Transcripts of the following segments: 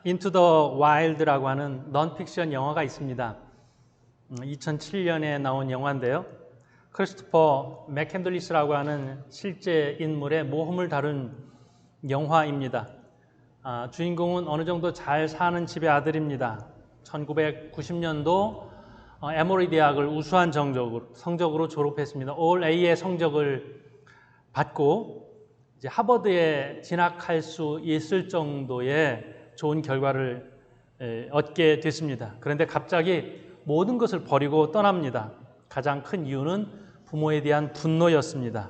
Into the Wild라고 하는 넌픽션 영화가 있습니다. 2007년에 나온 영화인데요. 크리스토퍼 맥캔들리스라고 하는 실제 인물의 모험을 다룬 영화입니다. 주인공은 어느 정도 잘 사는 집의 아들입니다. 1990년도 에모리 대학을 우수한 성적으로 졸업했습니다. All A의 성적을 받고 이제 하버드에 진학할 수 있을 정도의 좋은 결과를 얻게 됐습니다. 그런데 갑자기 모든 것을 버리고 떠납니다. 가장 큰 이유는 부모에 대한 분노였습니다.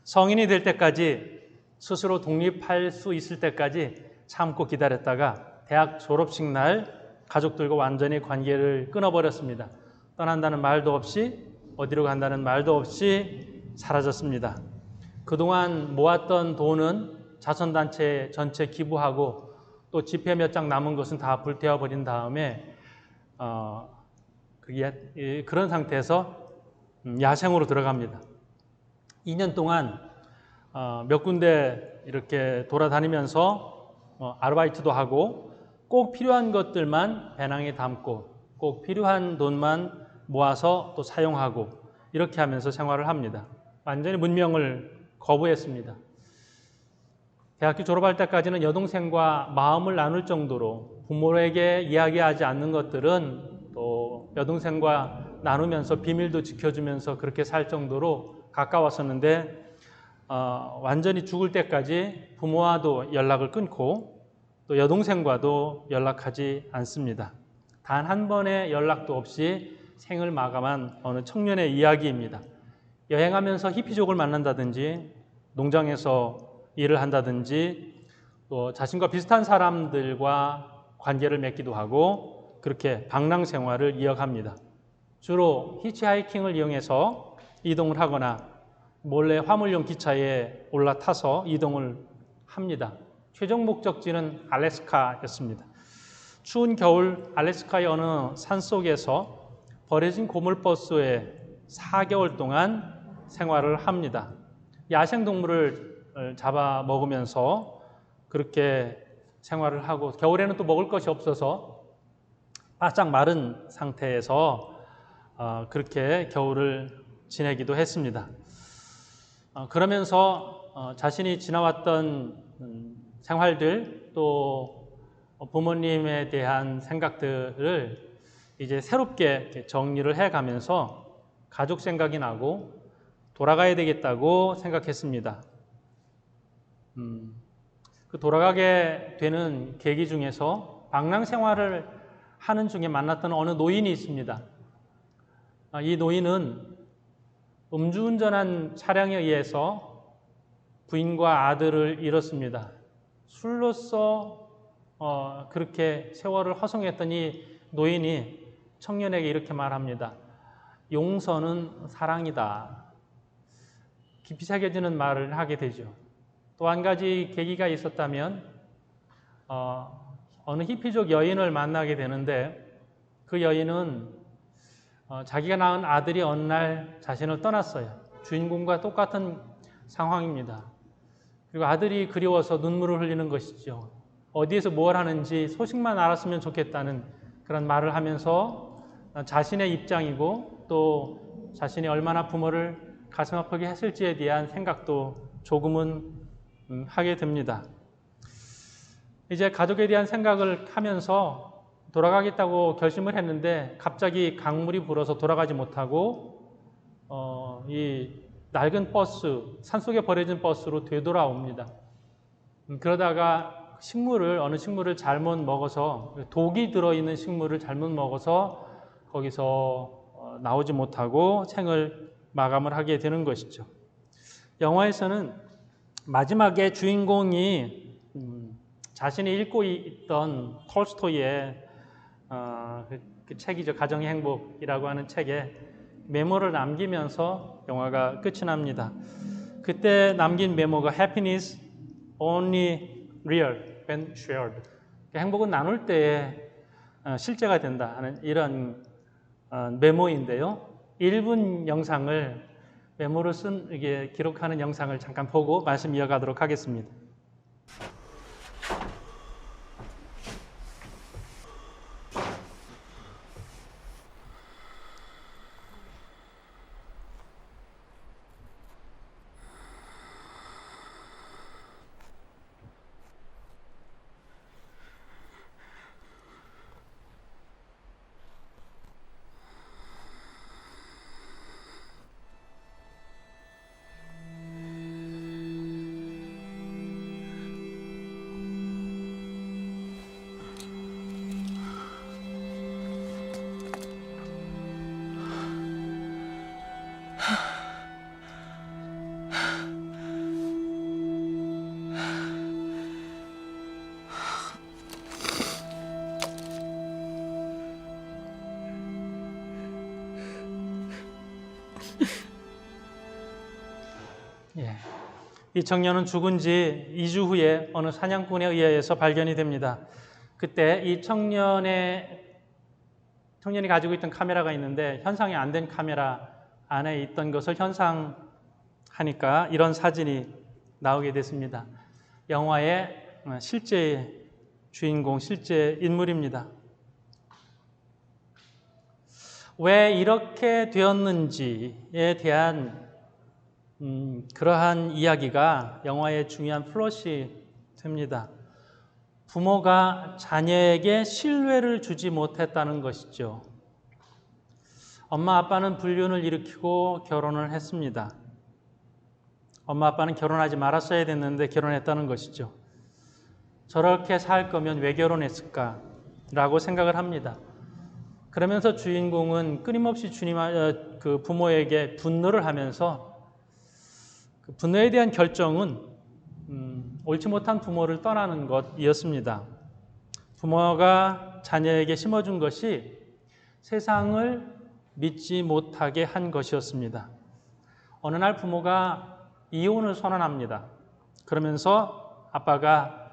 성인이 될 때까지 스스로 독립할 수 있을 때까지 참고 기다렸다가 대학 졸업식 날 가족들과 완전히 관계를 끊어버렸습니다. 떠난다는 말도 없이 어디로 간다는 말도 없이 사라졌습니다. 그동안 모았던 돈은 자선단체 전체 기부하고 또 지폐 몇 장 남은 것은 다 불태워버린 다음에 그런 상태에서 야생으로 들어갑니다. 2년 동안 몇 군데 이렇게 돌아다니면서 아르바이트도 하고 꼭 필요한 것들만 배낭에 담고 꼭 필요한 돈만 모아서 또 사용하고 이렇게 하면서 생활을 합니다. 완전히 문명을 거부했습니다. 대학교 졸업할 때까지는 여동생과 마음을 나눌 정도로 부모에게 이야기하지 않는 것들은 또 여동생과 나누면서 비밀도 지켜주면서 그렇게 살 정도로 가까웠었는데 완전히 죽을 때까지 부모와도 연락을 끊고 또 여동생과도 연락하지 않습니다. 단 한 번의 연락도 없이 생을 마감한 어느 청년의 이야기입니다. 여행하면서 히피족을 만난다든지 농장에서 일을 한다든지 또 자신과 비슷한 사람들과 관계를 맺기도 하고 그렇게 방랑 생활을 이어갑니다. 주로 히치하이킹을 이용해서 이동을 하거나 몰래 화물용 기차에 올라타서 이동을 합니다. 최종 목적지는 알래스카였습니다. 추운 겨울 알래스카의 어느 산속에서 버려진 고물버스에 4개월 동안 생활을 합니다. 야생동물을 잡아 먹으면서 그렇게 생활을 하고 겨울에는 또 먹을 것이 없어서 바짝 마른 상태에서 그렇게 겨울을 지내기도 했습니다. 그러면서 자신이 지나왔던 생활들 또 부모님에 대한 생각들을 이제 새롭게 정리를 해가면서 가족 생각이 나고 돌아가야 되겠다고 생각했습니다. 그 돌아가게 되는 계기 중에서 방랑 생활을 하는 중에 만났던 어느 노인이 있습니다. 이 노인은 음주운전한 차량에 의해서 부인과 아들을 잃었습니다. 술로서 그렇게 세월을 허송했던 이 노인이 청년에게 이렇게 말합니다. 용서는 사랑이다. 깊이 새겨지는 말을 하게 되죠. 또 한 가지 계기가 있었다면 어느 히피족 여인을 만나게 되는데 그 여인은 자기가 낳은 아들이 어느 날 자신을 떠났어요. 주인공과 똑같은 상황입니다. 그리고 아들이 그리워서 눈물을 흘리는 것이죠. 어디에서 뭘 하는지 소식만 알았으면 좋겠다는 그런 말을 하면서 자신의 입장이고 또 자신이 얼마나 부모를 가슴 아프게 했을지에 대한 생각도 조금은 하게 됩니다. 이제 가족에 대한 생각을 하면서 돌아가겠다고 결심을 했는데 갑자기 강물이 불어서 돌아가지 못하고 이 낡은 버스, 산속에 버려진 버스로 되돌아옵니다. 그러다가 어느 식물을 잘못 먹어서 독이 들어있는 식물을 잘못 먹어서 거기서 나오지 못하고 생을 마감을 하게 되는 것이죠. 영화에서는 마지막에 주인공이 자신이 읽고 있던 톨스토이의 그 책이죠. 가정의 행복이라고 하는 책에 메모를 남기면서 영화가 끝이 납니다. 그때 남긴 메모가 Happiness only real when shared. 행복은 나눌 때에 실제가 된다 하는 이런 메모인데요. 1분 영상을 메모를 이게 기록하는 영상을 잠깐 보고 말씀 이어가도록 하겠습니다. 예. 이 청년은 죽은 지 2주 후에 어느 사냥꾼에 의해서 발견이 됩니다. 그때 이 청년이 가지고 있던 카메라가 있는데 현상이 안 된 카메라 안에 있던 것을 현상하니까 이런 사진이 나오게 됐습니다. 영화의 실제 주인공, 실제 인물입니다. 왜 이렇게 되었는지에 대한 그러한 이야기가 영화의 중요한 플롯이 됩니다. 부모가 자녀에게 신뢰를 주지 못했다는 것이죠. 엄마 아빠는 불륜을 일으키고 결혼을 했습니다. 엄마 아빠는 결혼하지 말았어야 됐는데 결혼했다는 것이죠. 저렇게 살 거면 왜 결혼했을까라고 생각을 합니다. 그러면서 주인공은 끊임없이 그 부모에게 분노를 하면서 그 분노에 대한 결정은 옳지 못한 부모를 떠나는 것이었습니다. 부모가 자녀에게 심어준 것이 세상을 믿지 못하게 한 것이었습니다. 어느 날 부모가 이혼을 선언합니다. 그러면서 아빠가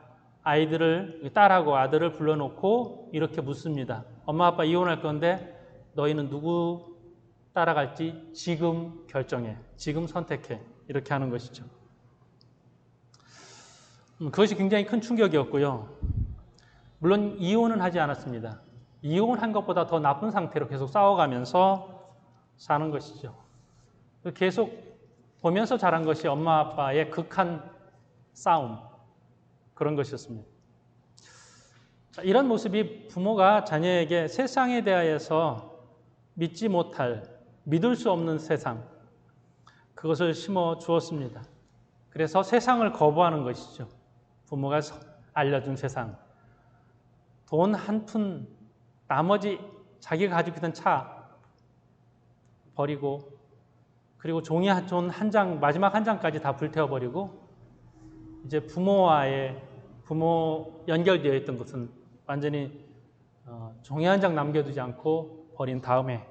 딸하고 아들을 불러놓고 이렇게 묻습니다. 엄마 아빠 이혼할 건데 너희는 누구 따라갈지 지금 결정해. 지금 선택해. 이렇게 하는 것이죠. 그것이 굉장히 큰 충격이었고요. 물론 이혼은 하지 않았습니다. 이혼한 것보다 더 나쁜 상태로 계속 싸워가면서 사는 것이죠. 계속 보면서 자란 것이 엄마 아빠의 극한 싸움, 그런 것이었습니다. 이런 모습이 부모가 자녀에게 세상에 대하여서 믿지 못할, 믿을 수 없는 세상, 그것을 심어 주었습니다. 그래서 세상을 거부하는 것이죠. 부모가 알려준 세상. 돈 한 푼, 나머지 자기가 가지고 있던 차 버리고, 그리고 종이 한 장, 마지막 한 장까지 다 불태워버리고, 이제 부모 연결되어 있던 것은 완전히 종이 한 장 남겨두지 않고 버린 다음에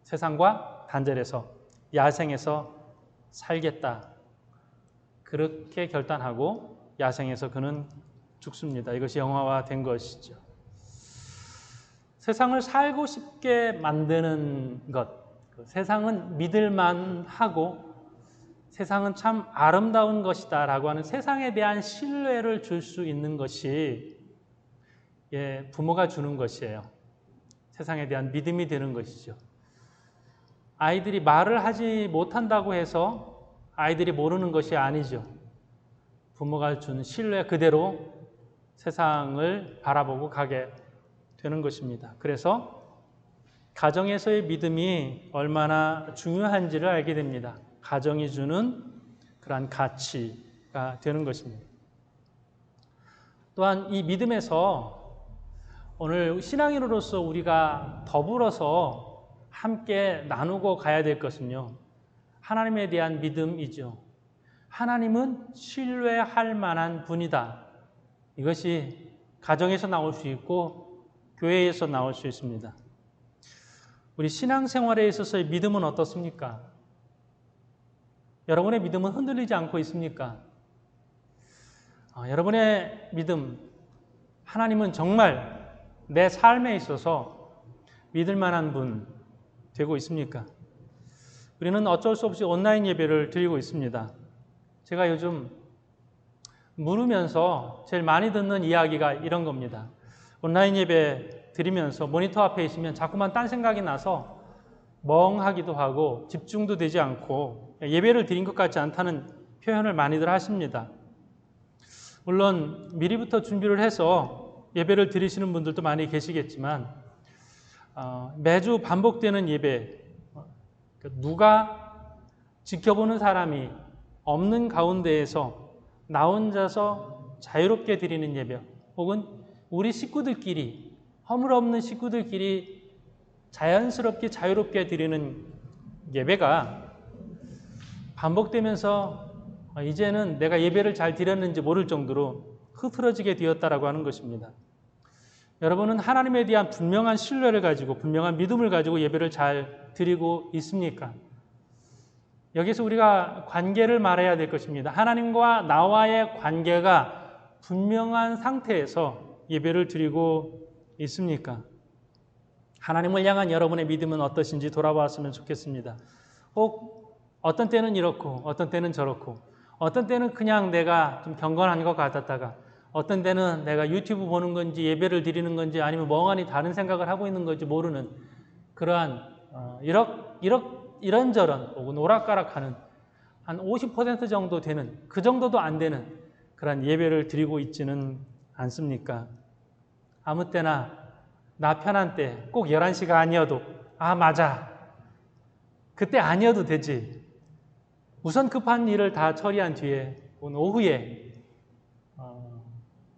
세상과 단절해서 야생에서 살겠다. 그렇게 결단하고 야생에서 그는 죽습니다. 이것이 영화화된 것이죠. 세상을 살고 싶게 만드는 것, 세상은 믿을만 하고 세상은 참 아름다운 것이다 라고 하는 세상에 대한 신뢰를 줄 수 있는 것이 부모가 주는 것이에요. 세상에 대한 믿음이 되는 것이죠. 아이들이 말을 하지 못한다고 해서 아이들이 모르는 것이 아니죠. 부모가 준 신뢰 그대로 세상을 바라보고 가게 되는 것입니다. 그래서 가정에서의 믿음이 얼마나 중요한지를 알게 됩니다. 가정이 주는 그러한 가치가 되는 것입니다. 또한 이 믿음에서 오늘 신앙인으로서 우리가 더불어서 함께 나누고 가야 될 것은요, 하나님에 대한 믿음이죠. 하나님은 신뢰할 만한 분이다. 이것이 가정에서 나올 수 있고 교회에서 나올 수 있습니다. 우리 신앙생활에 있어서의 믿음은 어떻습니까? 여러분의 믿음은 흔들리지 않고 있습니까? 여러분의 믿음, 하나님은 정말 내 삶에 있어서 믿을 만한 분 되고 있습니까? 우리는 어쩔 수 없이 온라인 예배를 드리고 있습니다. 제가 요즘 물으면서 제일 많이 듣는 이야기가 이런 겁니다. 온라인 예배 드리면서 모니터 앞에 있으면 자꾸만 딴 생각이 나서 멍하기도 하고 집중도 되지 않고 예배를 드린 것 같지 않다는 표현을 많이들 하십니다. 물론 미리부터 준비를 해서 예배를 드리시는 분들도 많이 계시겠지만 매주 반복되는 예배, 누가 지켜보는 사람이 없는 가운데에서 나 혼자서 자유롭게 드리는 예배, 혹은 우리 식구들끼리, 허물없는 식구들끼리 자연스럽게 자유롭게 드리는 예배가 반복되면서 이제는 내가 예배를 잘 드렸는지 모를 정도로 흐트러지게 되었다라고 하는 것입니다. 여러분은 하나님에 대한 분명한 신뢰를 가지고 분명한 믿음을 가지고 예배를 잘 드리고 있습니까? 여기서 우리가 관계를 말해야 될 것입니다. 하나님과 나와의 관계가 분명한 상태에서 예배를 드리고 있습니까? 하나님을 향한 여러분의 믿음은 어떠신지 돌아보았으면 좋겠습니다. 꼭 어떤 때는 이렇고 어떤 때는 저렇고 어떤 때는 그냥 내가 좀 경건한 것 같았다가 어떤 때는 내가 유튜브 보는 건지 예배를 드리는 건지 아니면 멍하니 다른 생각을 하고 있는 건지 모르는 그러한 이런저런 혹은 오락가락하는 한 50% 정도 되는 그 정도도 안 되는 그런 예배를 드리고 있지는 않습니까? 아무 때나 나 편한 때 꼭 11시가 아니어도 맞아 그때 아니어도 되지 우선 급한 일을 다 처리한 뒤에 오후에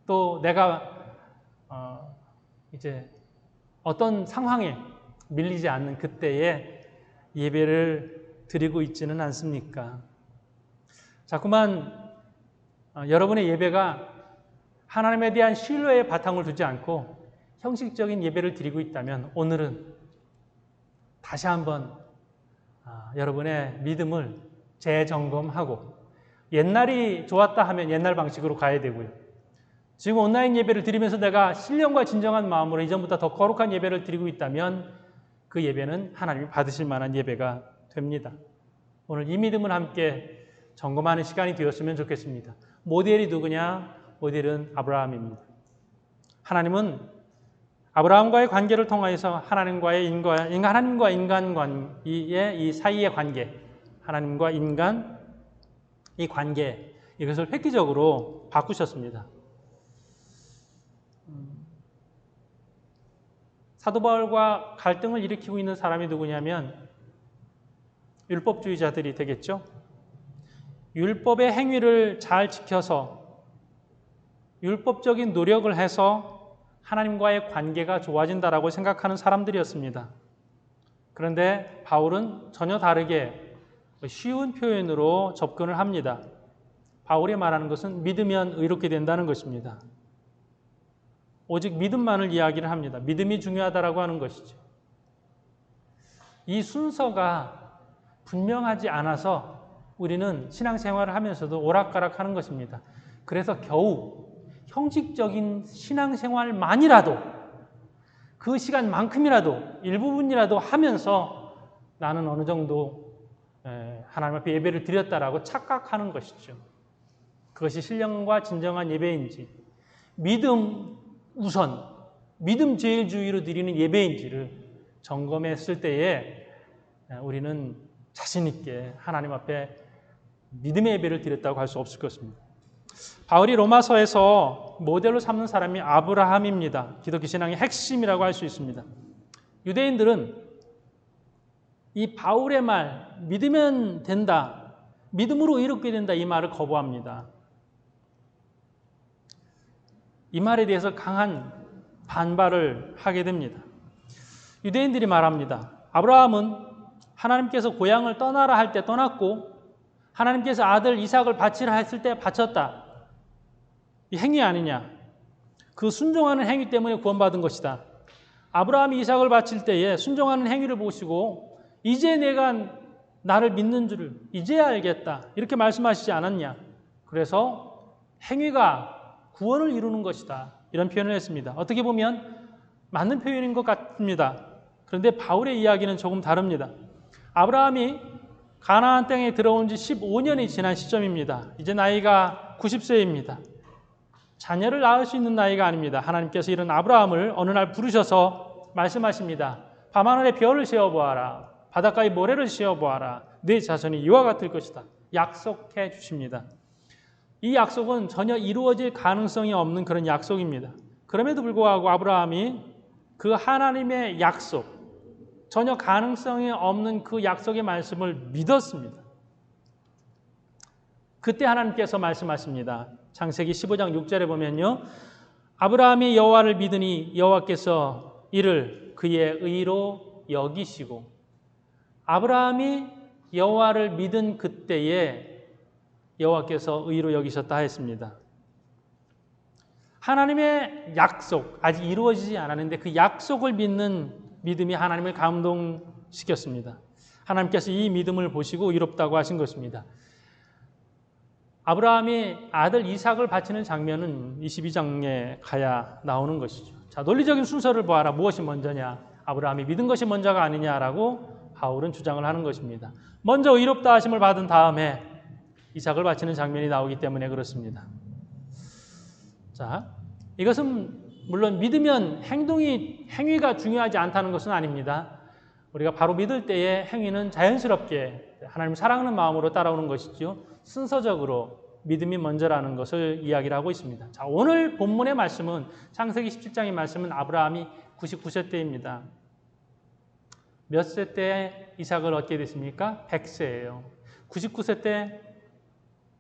또 내가 이제 어떤 상황에 밀리지 않는 그때에 예배를 드리고 있지는 않습니까? 자꾸만 여러분의 예배가 하나님에 대한 신뢰의 바탕을 두지 않고 형식적인 예배를 드리고 있다면 오늘은 다시 한번 여러분의 믿음을 재점검하고 옛날이 좋았다 하면 옛날 방식으로 가야 되고요. 지금 온라인 예배를 드리면서 내가 신령과 진정한 마음으로 이전보다 더 거룩한 예배를 드리고 있다면 그 예배는 하나님이 받으실 만한 예배가 됩니다. 오늘 이 믿음을 함께 점검하는 시간이 되었으면 좋겠습니다. 모델이 누구냐? 모델은 아브라함입니다. 하나님은 아브라함과의 관계를 통하여서 하나님과 인간 관계의 이 사이의 관계, 하나님과 인간 이 관계 이것을 획기적으로 바꾸셨습니다. 사도 바울과 갈등을 일으키고 있는 사람이 누구냐면 율법주의자들이 되겠죠. 율법의 행위를 잘 지켜서 율법적인 노력을 해서 하나님과의 관계가 좋아진다라고 생각하는 사람들이었습니다. 그런데 바울은 전혀 다르게 쉬운 표현으로 접근을 합니다. 바울이 말하는 것은 믿으면 의롭게 된다는 것입니다. 오직 믿음만을 이야기를 합니다. 믿음이 중요하다라고 하는 것이죠. 이 순서가 분명하지 않아서 우리는 신앙생활을 하면서도 오락가락하는 것입니다. 그래서 겨우 형식적인 신앙생활만이라도 그 시간만큼이라도 일부분이라도 하면서 나는 어느 정도 하나님 앞에 예배를 드렸다라고 착각하는 것이죠. 그것이 신령과 진정한 예배인지 믿음 우선, 믿음 제일주의로 드리는 예배인지를 점검했을 때에 우리는 자신 있게 하나님 앞에 믿음의 예배를 드렸다고 할 수 없을 것입니다. 바울이 로마서에서 모델로 삼는 사람이 아브라함입니다. 기독교 신앙의 핵심이라고 할 수 있습니다. 유대인들은 이 바울의 말, 믿으면 된다, 믿음으로 의롭게 된다 이 말을 거부합니다. 이 말에 대해서 강한 반발을 하게 됩니다. 유대인들이 말합니다. 아브라함은 하나님께서 고향을 떠나라 할 때 떠났고 하나님께서 아들 이삭을 바치라 했을 때 바쳤다. 이 행위 아니냐? 그 순종하는 행위 때문에 구원받은 것이다. 아브라함이 이삭을 바칠 때에 순종하는 행위를 보시고 이제 내가 나를 믿는 줄을 이제야 알겠다. 이렇게 말씀하시지 않았냐? 그래서 행위가 구원을 이루는 것이다. 이런 표현을 했습니다. 어떻게 보면 맞는 표현인 것 같습니다. 그런데 바울의 이야기는 조금 다릅니다. 아브라함이 가나안 땅에 들어온 지 15년이 지난 시점입니다. 이제 나이가 90세입니다. 자녀를 낳을 수 있는 나이가 아닙니다. 하나님께서 이런 아브라함을 어느 날 부르셔서 말씀하십니다. 밤하늘에 별을 세어보아라. 바닷가에 모래를 씌어보아라. 네 자손이 이와 같을 것이다. 약속해 주십니다. 이 약속은 전혀 이루어질 가능성이 없는 그런 약속입니다. 그럼에도 불구하고 아브라함이 그 하나님의 약속, 전혀 가능성이 없는 그 약속의 말씀을 믿었습니다. 그때 하나님께서 말씀하십니다. 창세기 15장 6절에 보면요. 아브라함이 여호와를 믿으니 여호와께서 이를 그의 의로 여기시고 아브라함이 여호와를 믿은 그때에 여호와께서 의로 여기셨다 했습니다. 하나님의 약속, 아직 이루어지지 않았는데 그 약속을 믿는 믿음이 하나님을 시켰습니다. 하나님께서 이 믿음을 보시고 의롭다고 하신 것입니다. 아브라함이 아들 이삭을 바치는 장면은 22장에 가야 나오는 것이죠. 자, 논리적인 순서를 보아라. 무엇이 먼저냐? 아브라함이 믿은 것이 먼저가 아니냐라고 바울은 주장을 하는 것입니다. 먼저 의롭다 하심을 받은 다음에 이삭을 바치는 장면이 나오기 때문에 그렇습니다. 자, 이것은 물론 믿으면 행위가 중요하지 않다는 것은 아닙니다. 우리가 바로 믿을 때의 행위는 자연스럽게 하나님 사랑하는 마음으로 따라오는 것이죠. 순서적으로 믿음이 먼저라는 것을 이야기를 하고 있습니다. 자, 오늘 본문의 말씀은 창세기 17장의 말씀은 아브라함이 99세 때입니다. 몇 세 때 이삭을 얻게 됐습니까? 100세예요. 99세 때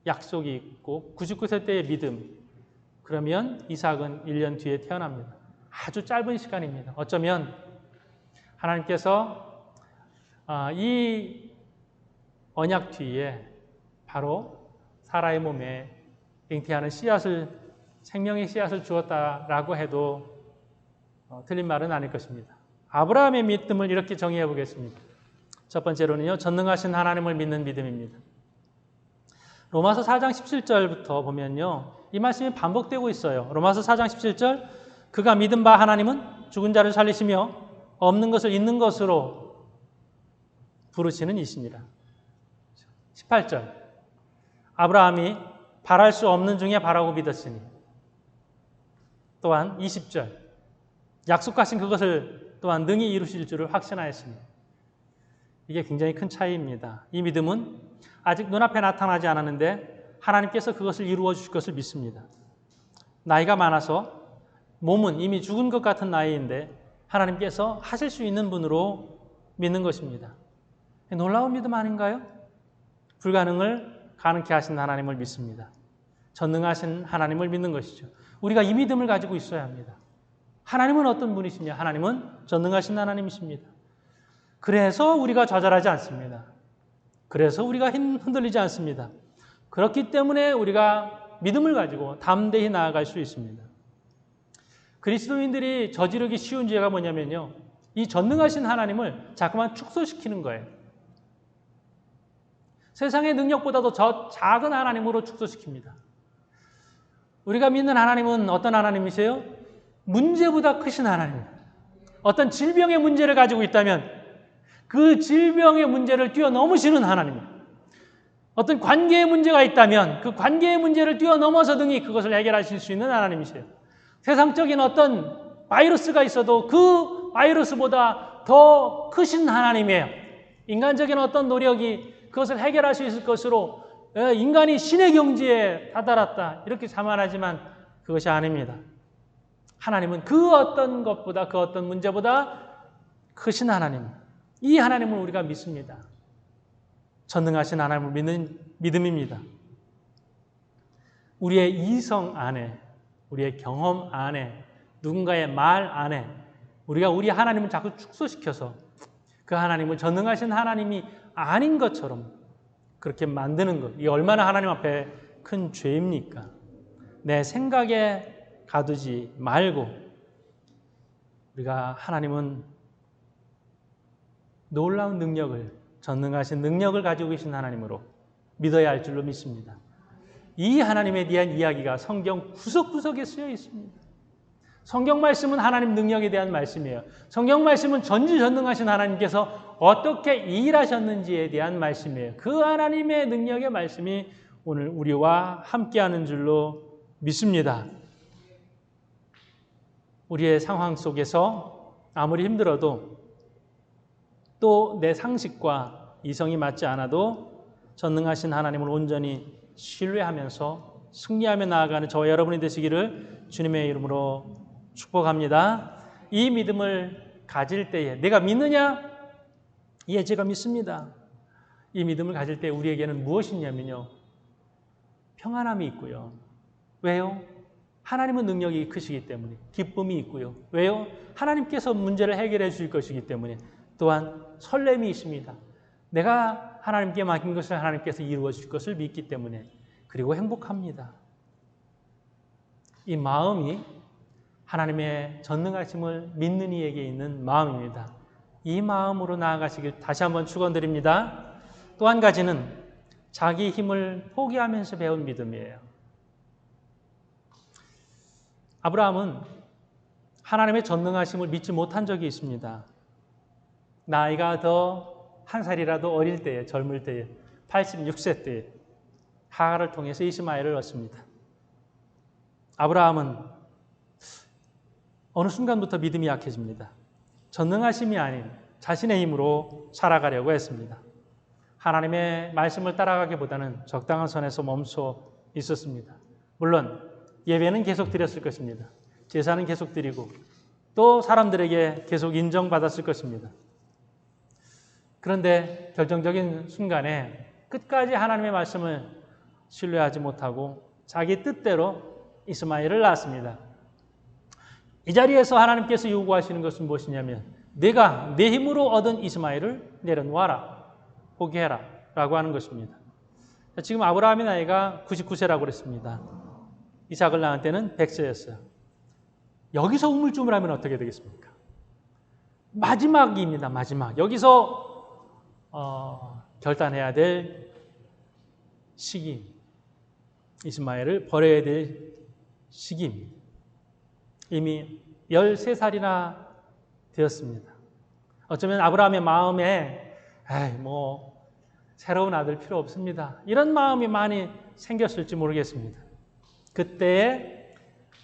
약속이 있고 99세 때의 믿음. 그러면 이삭은 1년 뒤에 태어납니다. 아주 짧은 시간입니다. 어쩌면 하나님께서 이 언약 뒤에 바로 사라의 몸에 잉태하는 생명의 씨앗을 주었다라고 해도 틀린 말은 아닐 것입니다. 아브라함의 믿음을 이렇게 정의해 보겠습니다. 첫 번째로는요, 전능하신 하나님을 믿는 믿음입니다. 로마서 4장 17절부터 보면요, 이 말씀이 반복되고 있어요. 로마서 4장 17절, 그가 믿은 바 하나님은 죽은 자를 살리시며 없는 것을 있는 것으로 부르시는 이시니라. 18절, 아브라함이 바랄 수 없는 중에 바라고 믿었으니. 또한 20절, 약속하신 그것을 또한 능히 이루실 줄을 확신하였으니. 이게 굉장히 큰 차이입니다. 이 믿음은 아직 눈앞에 나타나지 않았는데 하나님께서 그것을 이루어 주실 것을 믿습니다. 나이가 많아서 몸은 이미 죽은 것 같은 나이인데 하나님께서 하실 수 있는 분으로 믿는 것입니다. 놀라운 믿음 아닌가요? 불가능을 가능케 하신 하나님을 믿습니다. 전능하신 하나님을 믿는 것이죠. 우리가 이 믿음을 가지고 있어야 합니다. 하나님은 어떤 분이시냐? 하나님은 전능하신 하나님이십니다. 그래서 우리가 좌절하지 않습니다. 그래서 우리가 흔들리지 않습니다. 그렇기 때문에 우리가 믿음을 가지고 담대히 나아갈 수 있습니다. 그리스도인들이 저지르기 쉬운 죄가 뭐냐면요, 이 전능하신 하나님을 자꾸만 축소시키는 거예요. 세상의 능력보다도 저 작은 하나님으로 축소시킵니다. 우리가 믿는 하나님은 어떤 하나님이세요? 문제보다 크신 하나님. 어떤 질병의 문제를 가지고 있다면 그 질병의 문제를 뛰어넘으시는 하나님. 어떤 관계의 문제가 있다면 그 관계의 문제를 뛰어넘어서 등이 그것을 해결하실 수 있는 하나님이세요. 세상적인 어떤 바이러스가 있어도 그 바이러스보다 더 크신 하나님이에요. 인간적인 어떤 노력이 그것을 해결할 수 있을 것으로 인간이 신의 경지에 다다랐다 이렇게 자만하지만 그것이 아닙니다. 하나님은 그 어떤 것보다 그 어떤 문제보다 크신 하나님, 이 하나님을 우리가 믿습니다. 전능하신 하나님을 믿는 믿음입니다. 우리의 이성 안에, 우리의 경험 안에, 누군가의 말 안에 우리가 우리 하나님을 자꾸 축소시켜서 그 하나님을 전능하신 하나님이 아닌 것처럼 그렇게 만드는 것, 이게 얼마나 하나님 앞에 큰 죄입니까? 내 생각에 가두지 말고 우리가 하나님은 놀라운 능력을, 전능하신 능력을 가지고 계신 하나님으로 믿어야 할 줄로 믿습니다. 이 하나님에 대한 이야기가 성경 구석구석에 쓰여 있습니다. 성경 말씀은 하나님 능력에 대한 말씀이에요. 성경 말씀은 전지전능하신 하나님께서 어떻게 일하셨는지에 대한 말씀이에요. 그 하나님의 능력의 말씀이 오늘 우리와 함께하는 줄로 믿습니다. 우리의 상황 속에서 아무리 힘들어도 또 내 상식과 이성이 맞지 않아도 전능하신 하나님을 온전히 신뢰하면서 승리하며 나아가는 저와 여러분이 되시기를 주님의 이름으로 축복합니다. 이 믿음을 가질 때에 내가 믿느냐? 예, 제가 믿습니다. 이 믿음을 가질 때 우리에게는 무엇이 있냐면요, 평안함이 있고요. 왜요? 하나님은 능력이 크시기 때문에 기쁨이 있고요. 왜요? 하나님께서 문제를 해결해 주실 것이기 때문에 또한 설렘이 있습니다. 내가 하나님께 맡긴 것을 하나님께서 이루어 주실 것을 믿기 때문에 그리고 행복합니다. 이 마음이 하나님의 전능하심을 믿는 이에게 있는 마음입니다. 이 마음으로 나아가시길 다시 한번 축원드립니다. 또 한 가지는 자기 힘을 포기하면서 배운 믿음이에요. 아브라함은 하나님의 전능하심을 믿지 못한 적이 있습니다. 나이가 더 한 살이라도 어릴 때에, 젊을 때에, 86세 때에 하갈을 통해서 이스마엘을 얻습니다. 아브라함은 어느 순간부터 믿음이 약해집니다. 전능하심이 아닌 자신의 힘으로 살아가려고 했습니다. 하나님의 말씀을 따라가기보다는 적당한 선에서 멈춰 있었습니다. 물론 예배는 계속 드렸을 것입니다. 제사는 계속 드리고 또 사람들에게 계속 인정받았을 것입니다. 그런데 결정적인 순간에 끝까지 하나님의 말씀을 신뢰하지 못하고 자기 뜻대로 이스마엘을 낳았습니다. 이 자리에서 하나님께서 요구하시는 것은 무엇이냐면 내가 내 힘으로 얻은 이스마엘을 내려놓아라, 포기해라 라고 하는 것입니다. 지금 아브라함의 나이가 99세라고 그랬습니다. 이삭을 낳은 때는 100세였어요. 여기서 우물쭈물하면 어떻게 되겠습니까? 마지막입니다. 마지막. 여기서 결단해야 될 시기, 이스마엘을 버려야 될 시기입니다. 이미 13살이나 되었습니다. 어쩌면 아브라함의 마음에 새로운 아들 필요 없습니다, 이런 마음이 많이 생겼을지 모르겠습니다. 그때에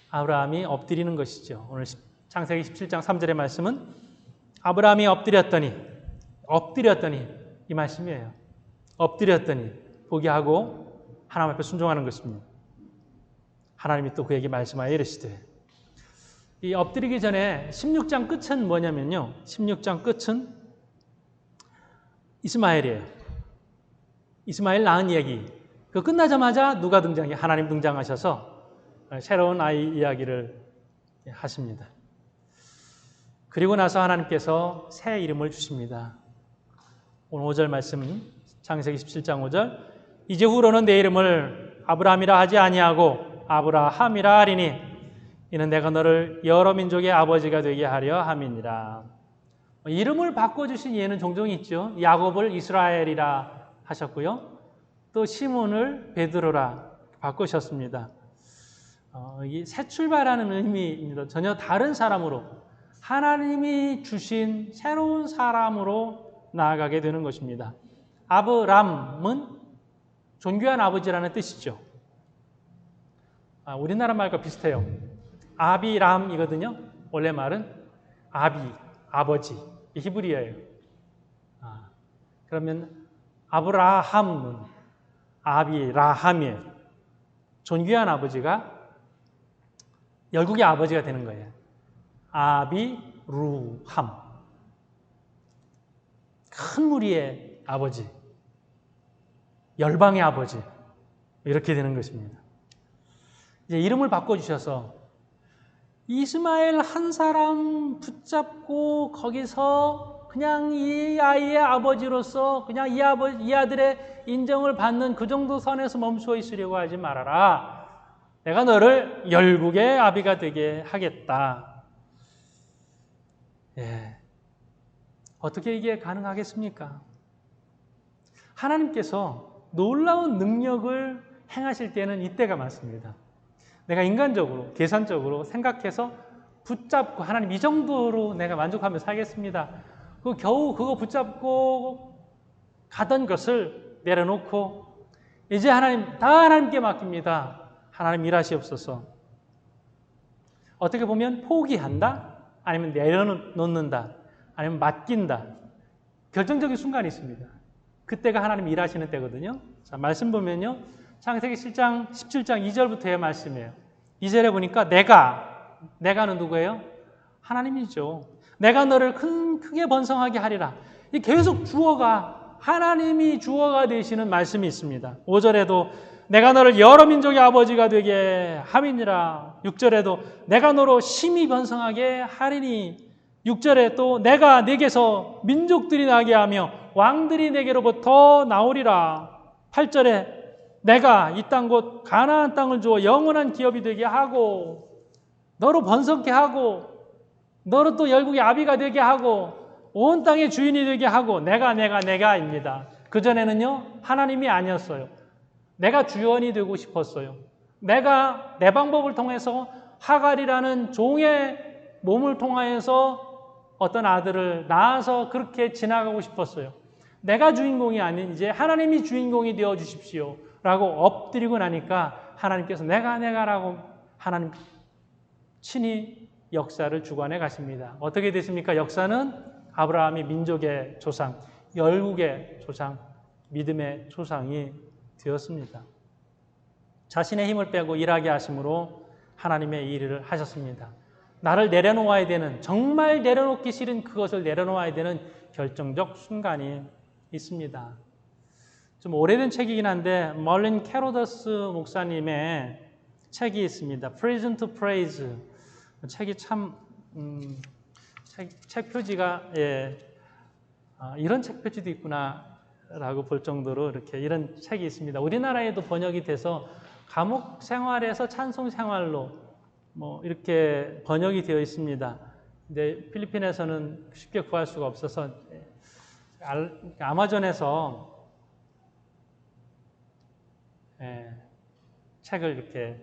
아브라함이 엎드리는 것이죠. 오늘 창세기 17장 3절의 말씀은 아브라함이 엎드렸더니 이 말씀이에요. 엎드렸더니 포기하고 하나님 앞에 순종하는 것입니다. 하나님이 또 그에게 말씀하여 이르시되, 이 엎드리기 전에 16장 끝은 뭐냐면요, 16장 끝은 이스마엘이에요. 이스마엘 낳은 이야기. 그 끝나자마자 누가 등장해요? 하나님 등장하셔서 새로운 아이 이야기를 하십니다. 그리고 나서 하나님께서 새 이름을 주십니다. 오늘 5절 말씀, 창세기 17장 5절. 이제 후로는 내 이름을 아브라함이라 하지 아니하고 아브라함이라 하리니 이는 내가 너를 여러 민족의 아버지가 되게 하려 함이니라. 이름을 바꿔주신 예는 종종 있죠. 야곱을 이스라엘이라 하셨고요. 또 시몬을 베드로라 바꾸셨습니다. 이 새 출발하는 의미입니다. 전혀 다른 사람으로, 하나님이 주신 새로운 사람으로 나아가게 되는 것입니다. 아브람은 존귀한 아버지라는 뜻이죠. 우리나라 말과 비슷해요. 아비람이거든요. 원래 말은 아버지, 히브리어예요. 그러면 아브라함은 아비라함이에요. 존귀한 아버지가 열국의 아버지가 되는 거예요. 아비루함, 큰 무리의 아버지, 열방의 아버지, 이렇게 되는 것입니다. 이제 이름을 바꿔주셔서 이스마엘 한 사람 붙잡고 거기서 그냥 이 아이의 아버지로서 그냥 이 아들의 인정을 받는 그 정도 선에서 멈춰 있으려고 하지 말아라. 내가 너를 열국의 아비가 되게 하겠다. 어떻게 이게 가능하겠습니까? 하나님께서 놀라운 능력을 행하실 때는 이때가 많습니다. 내가 인간적으로, 계산적으로 생각해서 붙잡고 하나님 이 정도로 내가 만족하며 살겠습니다. 겨우 그거 붙잡고 가던 것을 내려놓고 이제 하나님 다 하나님께 맡깁니다. 하나님 일하시옵소서. 어떻게 보면 포기한다? 아니면 내려놓는다? 아니면 맡긴다? 결정적인 순간이 있습니다. 그때가 하나님 일하시는 때거든요. 자, 말씀 보면요. 창세기 17장 2절부터의 말씀이에요. 2절에 보니까 내가는 누구예요? 하나님이죠. 내가 너를 크게 번성하게 하리라. 이 계속 주어가, 하나님이 주어가 되시는 말씀이 있습니다. 5절에도 내가 너를 여러 민족의 아버지가 되게 함이니라. 6절에도 내가 너로 심히 번성하게 하리니. 6절에 또 내가 네게서 민족들이 나게 하며 왕들이 네게로부터 나오리라. 8절에 내가 이 땅 곧 가나안 땅을 주어 영원한 기업이 되게 하고 너로 번성케 하고 너로 또 열국의 아비가 되게 하고 온 땅의 주인이 되게 하고 내가입니다. 그전에는요, 하나님이 아니었어요. 내가 주연이 되고 싶었어요. 내가 내 방법을 통해서 하갈이라는 종의 몸을 통하여서 어떤 아들을 낳아서 그렇게 지나가고 싶었어요. 내가 주인공이 아닌 이제 하나님이 주인공이 되어 주십시오 라고 엎드리고 나니까 하나님께서 내가라고 하나님 친히 역사를 주관해 가십니다. 어떻게 됐습니까? 역사는 아브라함이 민족의 조상, 열국의 조상, 믿음의 조상이 되었습니다. 자신의 힘을 빼고 일하게 하심으로 하나님의 일을 하셨습니다. 나를 내려놓아야 되는, 정말 내려놓기 싫은 그것을 내려놓아야 되는 결정적 순간이 있습니다. 좀 오래된 책이긴 한데 멀린 캐로더스 목사님의 책이 있습니다. Prison to Praise. 책이 참 책 표지가 이런 책 표지도 있구나라고 볼 정도로 이렇게 이런 책이 있습니다. 우리나라에도 번역이 돼서 감옥 생활에서 찬송 생활로 뭐 이렇게 번역이 되어 있습니다. 근데 필리핀에서는 쉽게 구할 수가 없어서 아마존에서 책을 이렇게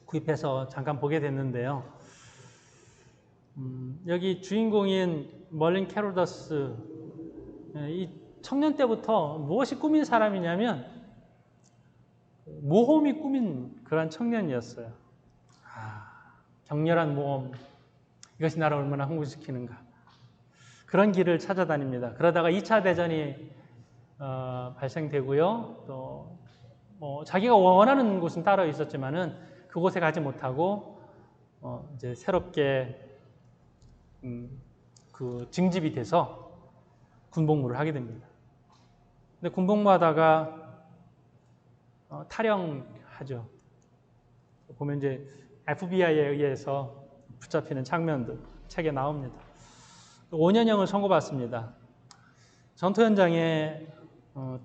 구입해서 잠깐 보게 됐는데요. 여기 주인공인 멀린 캐로더스, 이 청년 때부터 무엇이 꿈인 사람이냐면 모험이 꿈인 그런 청년이었어요. 격렬한 모험, 이것이 나를 얼마나 흥분시키는가. 그런 길을 찾아다닙니다. 그러다가 2차 대전이 발생되고요. 또 뭐 자기가 원하는 곳은 따로 있었지만은 그곳에 가지 못하고 이제 새롭게 그 징집이 돼서 군복무를 하게 됩니다. 근데 군복무하다가 탈영하죠. 보면 이제 FBI에 의해서 붙잡히는 장면도 책에 나옵니다. 5년형을 선고받습니다. 전투 현장에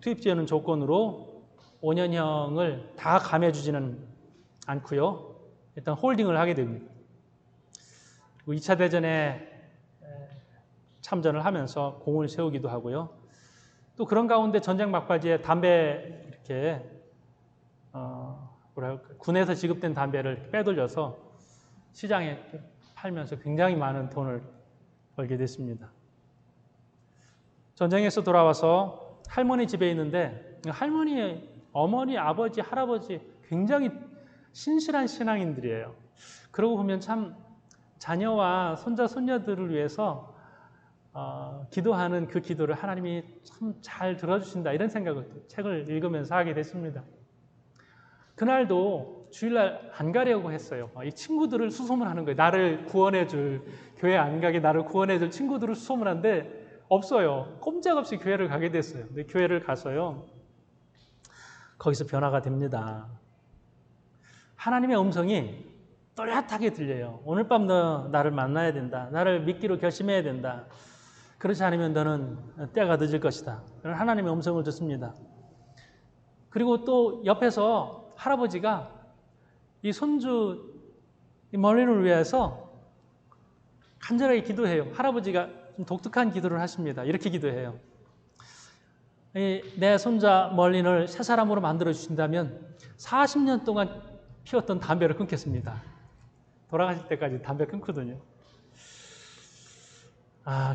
투입되는 조건으로 5년형을 다 감해주지는 않고요. 일단 홀딩을 하게 됩니다. 2차 대전에 참전을 하면서 공을 세우기도 하고요. 또 그런 가운데 전쟁 막바지에 담배 이렇게 군에서 지급된 담배를 빼돌려서 시장에 팔면서 굉장히 많은 돈을 벌게 됐습니다. 전쟁에서 돌아와서 할머니 집에 있는데 할머니, 어머니, 아버지, 할아버지 굉장히 신실한 신앙인들이에요. 그러고 보면 참 자녀와 손자, 손녀들을 위해서 기도하는 그 기도를 하나님이 참 잘 들어주신다 이런 생각을 책을 읽으면서 하게 됐습니다. 그날도 주일날 안 가려고 했어요. 이 친구들을 수소문하는 거예요. 나를 구원해줄, 교회 안 가게 나를 구원해줄 친구들을 수소문하는데 없어요. 꼼짝없이 교회를 가게 됐어요. 근데 교회를 가서요. 거기서 변화가 됩니다. 하나님의 음성이 또렷하게 들려요. 오늘 밤 너 나를 만나야 된다. 나를 믿기로 결심해야 된다. 그렇지 않으면 너는 때가 늦을 것이다. 그런 하나님의 음성을 듣습니다. 그리고 또 옆에서 할아버지가 이 손주 멀린을 위해서 간절하게 기도해요. 할아버지가 좀 독특한 기도를 하십니다. 이렇게 기도해요. 내 손자 멀린을 새 사람으로 만들어 주신다면 40년 동안 피웠던 담배를 끊겠습니다. 돌아가실 때까지 담배 끊거든요.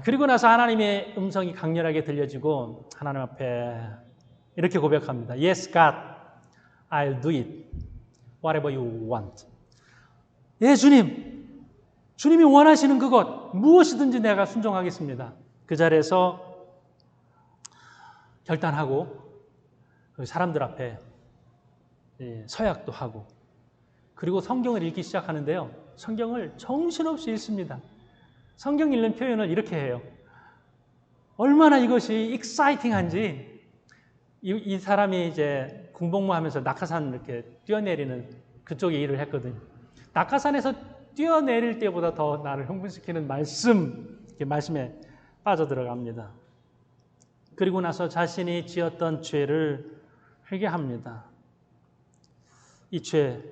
그리고 나서 하나님의 음성이 강렬하게 들려지고 하나님 앞에 이렇게 고백합니다. Yes, God, I'll do it. Whatever you want. 예, 주님. 주님이 원하시는 그것 무엇이든지 내가 순종하겠습니다. 그 자리에서 결단하고 사람들 앞에 서약도 하고 그리고 성경을 읽기 시작하는데요. 성경을 정신없이 읽습니다. 성경 읽는 표현을 이렇게 해요. 얼마나 이것이 익사이팅한지 이 사람이 이제 군복무하면서 낙하산 이렇게 뛰어내리는 그쪽에 일을 했거든요. 낙하산에서 뛰어내릴 때보다 더 나를 흥분시키는 말씀에 빠져들어갑니다. 그리고 나서 자신이 지었던 죄를 회개합니다. 이 죄,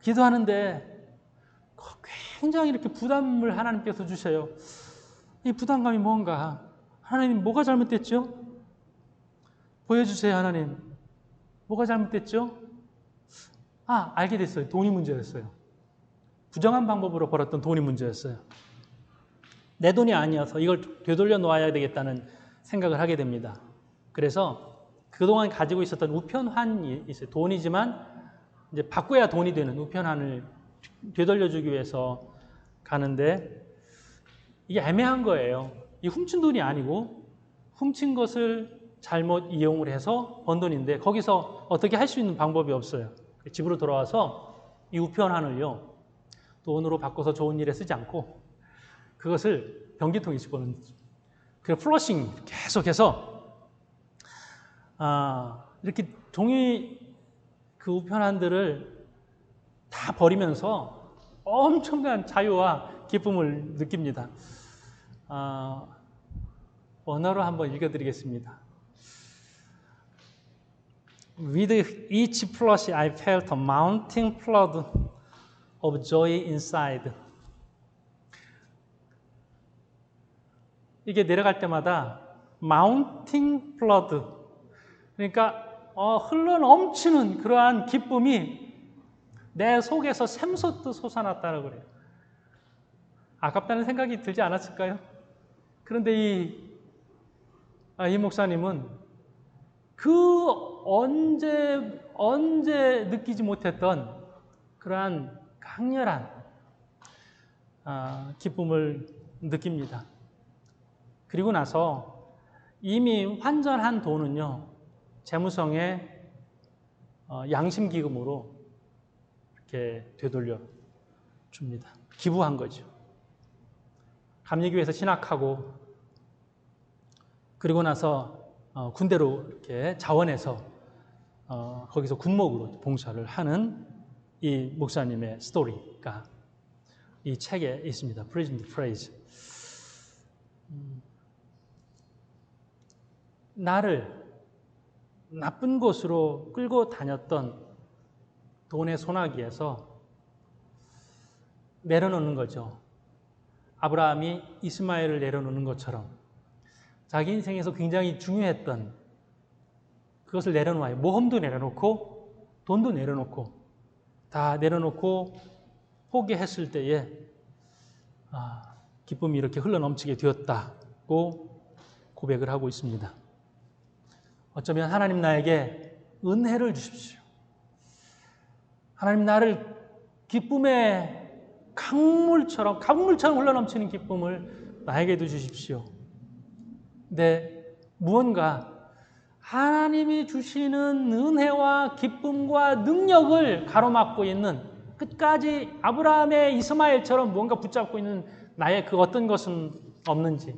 기도하는데 굉장히 이렇게 부담을 하나님께서 주셔요. 이 부담감이 뭔가? 하나님, 뭐가 잘못됐죠? 보여주세요, 하나님. 뭐가 잘못됐죠? 알게 됐어요. 돈이 문제였어요. 부정한 방법으로 벌었던 돈이 문제였어요. 내 돈이 아니어서 이걸 되돌려 놓아야 되겠다는 생각을 하게 됩니다. 그래서 그동안 가지고 있었던 우편환이 있어요. 돈이지만 이제 바꿔야 돈이 되는 우편환을 되돌려주기 위해서 가는데 이게 애매한 거예요. 이 훔친 돈이 아니고 훔친 것을 잘못 이용을 해서 번 돈인데 거기서 어떻게 할 수 있는 방법이 없어요. 집으로 돌아와서 이 우편환을요, 돈으로 바꿔서 좋은 일에 쓰지 않고 그것을 변기통에 집어넣는 거죠. 그래서 플러싱 계속해서 이렇게 종이 그 우편환들을 다 버리면서 엄청난 자유와 기쁨을 느낍니다. 언어로 한번 읽어드리겠습니다. With each flush, I felt a mounting flood of joy inside. 이게 내려갈 때마다 mounting flood, 그러니까 흘러 넘치는 그러한 기쁨이 내 속에서 샘솟듯 솟아났다고 그래요. 아깝다는 생각이 들지 않았을까요? 그런데 이 목사님은 그 언제 느끼지 못했던 그러한 강렬한 기쁨을 느낍니다. 그리고 나서 이미 환전한 돈은요, 재무성의 양심기금으로 이렇게 되돌려 줍니다. 기부한 거죠. 감리교회에서 신학하고 그리고 나서 군대로 이렇게 자원해서 거기서 군목으로 봉사를 하는 이 목사님의 스토리가 이 책에 있습니다. Prison Phrase. 나를 나쁜 곳으로 끌고 다녔던 돈의 소나기에서 내려놓는 거죠. 아브라함이 이스마엘을 내려놓는 것처럼 자기 인생에서 굉장히 중요했던 그것을 내려놓아요. 모험도 내려놓고 돈도 내려놓고 다 내려놓고 포기했을 때에 기쁨이 이렇게 흘러넘치게 되었다고 고백을 하고 있습니다. 어쩌면 하나님 나에게 은혜를 주십시오. 하나님 나를 기쁨의 강물처럼 흘러넘치는 기쁨을 나에게도 주십시오. 근데 무언가 하나님이 주시는 은혜와 기쁨과 능력을 가로막고 있는, 끝까지 아브라함의 이스마엘처럼 무언가 붙잡고 있는 나의 그 어떤 것은 없는지,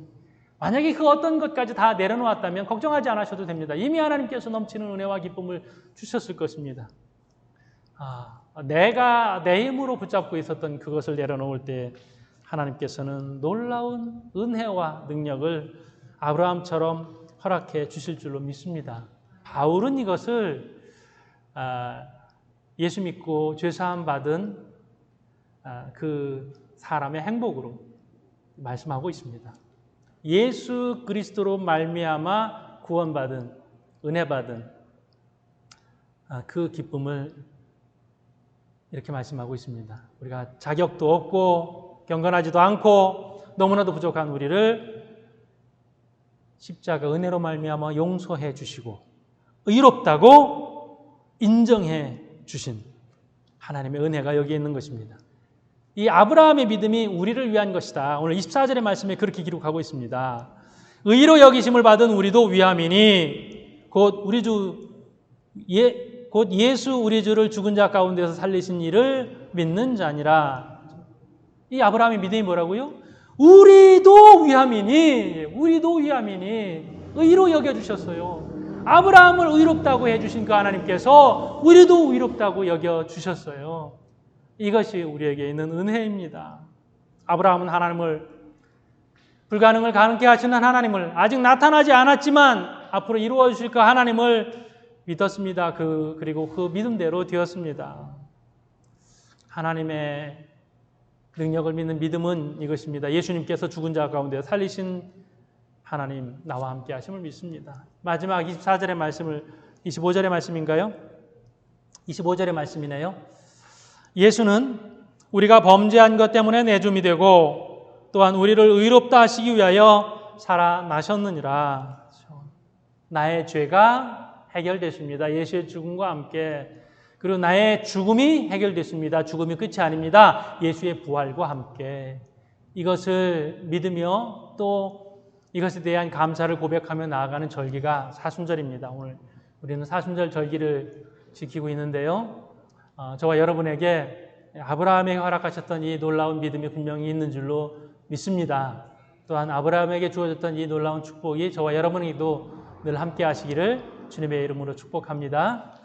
만약에 그 어떤 것까지 다 내려놓았다면 걱정하지 않으셔도 됩니다. 이미 하나님께서 넘치는 은혜와 기쁨을 주셨을 것입니다. 내가 내 힘으로 붙잡고 있었던 그것을 내려놓을 때 하나님께서는 놀라운 은혜와 능력을 아브라함처럼 허락해 주실 줄로 믿습니다. 바울은 이것을 예수 믿고 죄사함 받은 그 사람의 행복으로 말씀하고 있습니다. 예수 그리스도로 말미암아 구원받은, 은혜받은 그 기쁨을 이렇게 말씀하고 있습니다. 우리가 자격도 없고 경건하지도 않고 너무나도 부족한 우리를 십자가 은혜로 말미암아 용서해 주시고 의롭다고 인정해 주신 하나님의 은혜가 여기에 있는 것입니다. 이 아브라함의 믿음이 우리를 위한 것이다. 오늘 24절의 말씀에 그렇게 기록하고 있습니다. 의로 여기심을 받은 우리도 위함이니 곧 예수 우리 주를 죽은 자 가운데서 살리신 이를 믿는 자니라. 이 아브라함의 믿음이 뭐라고요? 우리도 위함이니 의로 여겨주셨어요. 아브라함을 의롭다고 해주신 그 하나님께서 우리도 의롭다고 여겨주셨어요. 이것이 우리에게 있는 은혜입니다. 아브라함은 하나님을, 불가능을 가능케 하시는 하나님을, 아직 나타나지 않았지만 앞으로 이루어 주실 그 하나님을 믿었습니다. 그리고 그 믿음대로 되었습니다. 하나님의 능력을 믿는 믿음은 이것입니다. 예수님께서 죽은 자 가운데 살리신 하나님 나와 함께 하심을 믿습니다. 마지막 24절의 말씀을 25절의 말씀인가요? 25절의 말씀이네요. 예수는 우리가 범죄한 것 때문에 내줌이 되고 또한 우리를 의롭다 하시기 위하여 살아나셨느니라. 나의 죄가 해결됐습니다. 예수의 죽음과 함께. 그리고 나의 죽음이 해결됐습니다. 죽음이 끝이 아닙니다. 예수의 부활과 함께. 이것을 믿으며 또 이것에 대한 감사를 고백하며 나아가는 절기가 사순절입니다. 오늘 우리는 사순절 절기를 지키고 있는데요. 저와 여러분에게 아브라함에게 허락하셨던 이 놀라운 믿음이 분명히 있는 줄로 믿습니다. 또한 아브라함에게 주어졌던 이 놀라운 축복이 저와 여러분에게도 늘 함께 하시기를 주님의 이름으로 축복합니다.